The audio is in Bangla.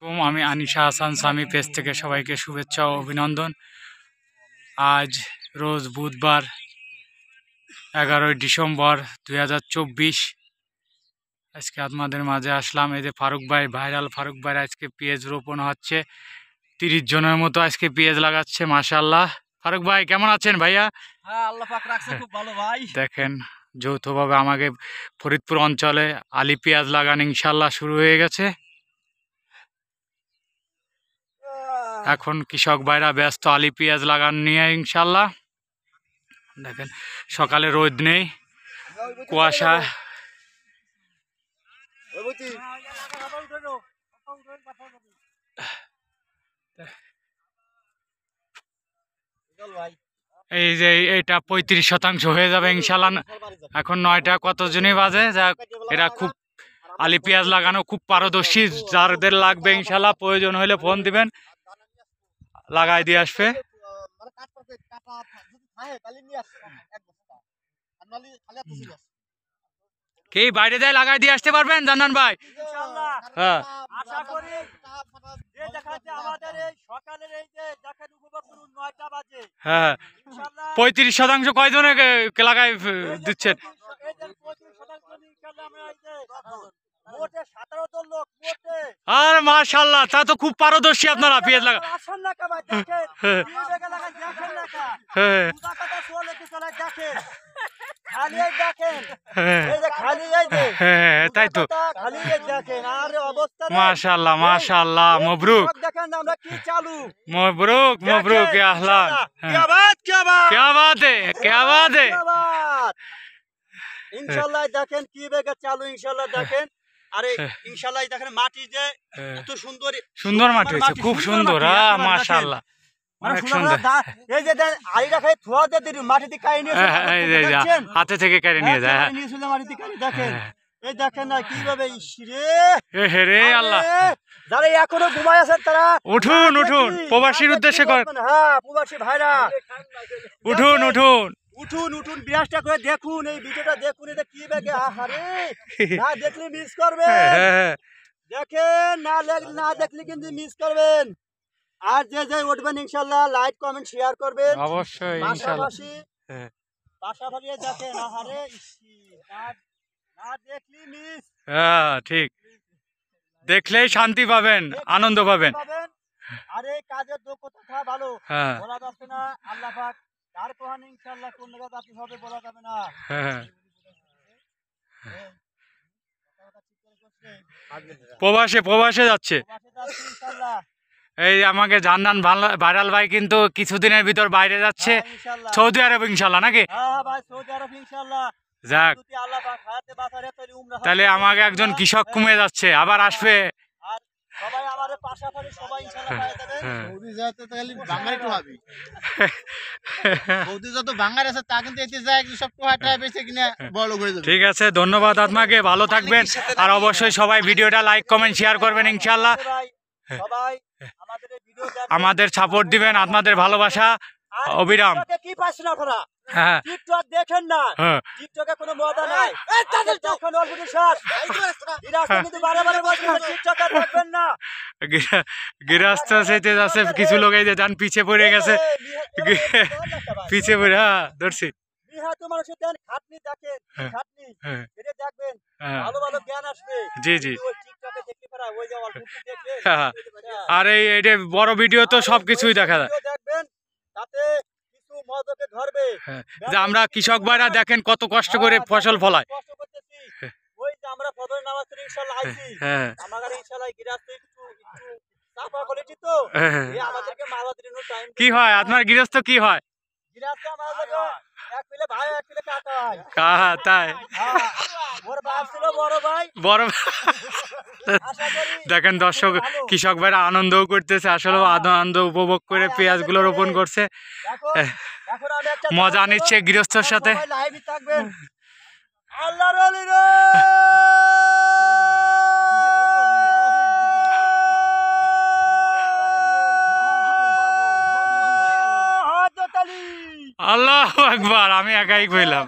আমি আনিশা হাসান সামি পেজ থেকে সবাইকে শুভেচ্ছা ও অভিনন্দন। আজ রোজ বুধবার 11ই ডিসেম্বর 2024। আজকে আপনাদের মাঝে আসলাম। এই যে ফারুক ভাই, ভাইরাল ফারুক ভাই আজকে পেঁয়াজ রোপণ হচ্ছে। 30 জনের মতো আজকে পেঁয়াজ লাগাচ্ছে। মাশাআল্লাহ। ফারুক ভাই কেমন আছেন ভাইয়া? হ্যাঁ, আল্লাহ পাক রাখছে খুব ভালো ভাই। দেখেন যৌথভাবে আমাকে ফরিদপুর অঞ্চলে আলি পেঁয়াজ লাগান ইনশাল্লাহ শুরু হয়ে গেছে। এখন কৃষক ভাইরা ব্যস্ত আলি পেঁয়াজ লাগান নিয়ে ইনশাল্লাহ। দেখেন সকালে রোদ নেই, কুয়াশা। এই যে এটা 35% হয়ে যাবে ইনশাল্লাহ। এখন 9টা কতজনই বাজে। যা এরা খুব আলি পেঁয়াজ লাগানো খুব পারদর্শী। যাদের লাগবে ইনশাল্লাহ প্রয়োজন হলে ফোন দিবেন, লাগাই দিয়ে আসবে। কি বাইরে যায় লাগাই দিয়ে আসতে পারবেন জানান ভাই? হ্যাঁ, আশা করি যে দেখাচ্ছে আমাদের এই সকালের এই যে দেখেন উপভোগ করুন 9টা বাজে। হ্যাঁ, 35% কয়জনে লাগাই দিচ্ছেন? এই যে 35% ইনশাআল্লাহ আমরা এই যে মোটে 17 জন লোক মোটে। আর মাশাআল্লাহ, তা তো খুব পারদর্শী আপনারা পেঁয়াজ লাগা। আসেন না কা ভাই দেখেন কি বেগে লাগাই দেখেন না কা। হ্যাঁ দুটা কথা চলে কি চলে দেখেন। খালি এই দেখেন হ্যাঁ এই যে খালি এই যে হ্যাঁ, তাই তো। খালি এই দেখেন আর অবস্থা মাশাআল্লাহ মাশাআল্লাহ, মবরুক দেখেন আমরা কি চালু। মবরুক মবরুক, ইয়া আহলান। क्या बात क्या बात क्या बात है, क्या बात है। ইনশাআল্লাহ দেখেন কি বেগে চালু ইনশাআল্লাহ দেখেন। আরে ইনশাআল্লাহ দেখেন মাটি যে কত সুন্দর সুন্দর মাটি হয়েছে, খুব সুন্দর। হ্যাঁ মাশাআল্লাহ, অনেক সুন্দর। এই যে আড়ি রাখাই থুয়া দিয়ে দিই মাটি দিয়ে কাই নিয়ে দেখেন হাতে থেকে কেড়ে নিয়ে যায়। নিয়ে শুলে মাটি দিয়ে কাই দেখেন। এই দেখেন না কিভাবে ইসরে এ হে রে আল্লাহ। যারা এখনো ঘুমায় আছেন তারা উঠুন উঠুন, প্রবাসীর উদ্দেশ্যে কর। হ্যাঁ প্রবাসী ভাইরা উঠুন উঠুন উঠুন উঠুন, বিরাজটা করে দেখুন, এই ভিডিওটা দেখুন। এটা কি বেগে আহারে না দেখলে মিস করবেন। দেখেন না দেখলে কিন্তু মিস করবেন। আর যে যে উঠবেন ইনশাআল্লাহ লাইক কমেন্ট শেয়ার করবেন অবশ্যই ইনশাআল্লাহ। পাশাপাশি দেখেন আহারে না দেখলি মিস। হ্যাঁ ঠিক, দেখলেই শান্তি পাবেন, আনন্দ পাবেন। আর এই কাজের দক্ষতা ভালো হ্যাঁ বলা যাচ্ছে না। আল্লাহ পাক তার কোহান ইনশাআল্লাহ কোন জায়গা জাতি হবে বলা যাবে না। হ্যাঁ, প্রবাসে প্রবাসে যাচ্ছে। এই আমাকে জানান ভাইরাল ভাই কিন্তু কিছুদিনের ভিতর বাইরে যাচ্ছে, সৌদি আরব ইনশাল্লাহ নাকি? যাক, তাহলে আমাকে একজন কৃষক কমে যাচ্ছে, আবার আসবে। ঠিক আছে, ধন্যবাদ আপনাকে, ভালো থাকবেন। আর অবশ্যই সবাই ভিডিওটা লাইক কমেন্ট শেয়ার করবেন ইনশাল্লাহ। আমাদের সাপোর্ট দিবেন, আপনাদের ভালোবাসা অবিরাম। কি পাচ্ছেন আপনারা? হ্যাঁ টিকটক দেখেন না, টিকটকে কোনো মজা নাই। এখন অল্প শ্বাস কিন্তু বারে বলছেন টিকটকে দেখবেন না। গৃহস্থ সেতে যাচ্ছে, কিছু লোক এই যে যান পিছে পড়ে গেছে, পিছে পড়ে। হ্যাঁ ধরছি। মানুষের দেন খাটনি দেখেন, খাটনি এটা দেখবেন, ভালো ভালো জ্ঞান আসবে। জি জি। টিকটকে দেখতে পারা ওই যে অল্প দেখলে। আর এই বড় ভিডিও তো সবকিছুই দেখা যায়। দেখবেন তাতে কিছু মজকে ধরবে। যে আমরা কৃষক ভাইরা দেখেন কত কষ্ট করে ফসল ফলায়। কষ্ট করতেছি ওই যে আমরা ফজরের নামাজ পড়ে ইনশাআল্লাহ আইছি। আমাদের ইনশাআল্লাহ গৃহস্থ একটু চাপা করেছি তো এই আমাদেরকে মালাদের জন্য টাইম। কি হয় আপনার গৃহস্থ কি হয়? গৃহস্থ আমাদের এক পিলে ভাই এক পিলে কাকা হয়। কাহা তাই? ওর বাপ ছিল বড় ভাই। বড় দেখেন দর্শক, কৃষক ভাইরা আনন্দও করতেছে, আসলে আনন্দ উপভোগ করে পেঁয়াজ গুলো রোপণ করছে, মজা নিচ্ছে গৃহস্থর সাথে। আল্লাহু আকবার, আমি একাই কইলাম।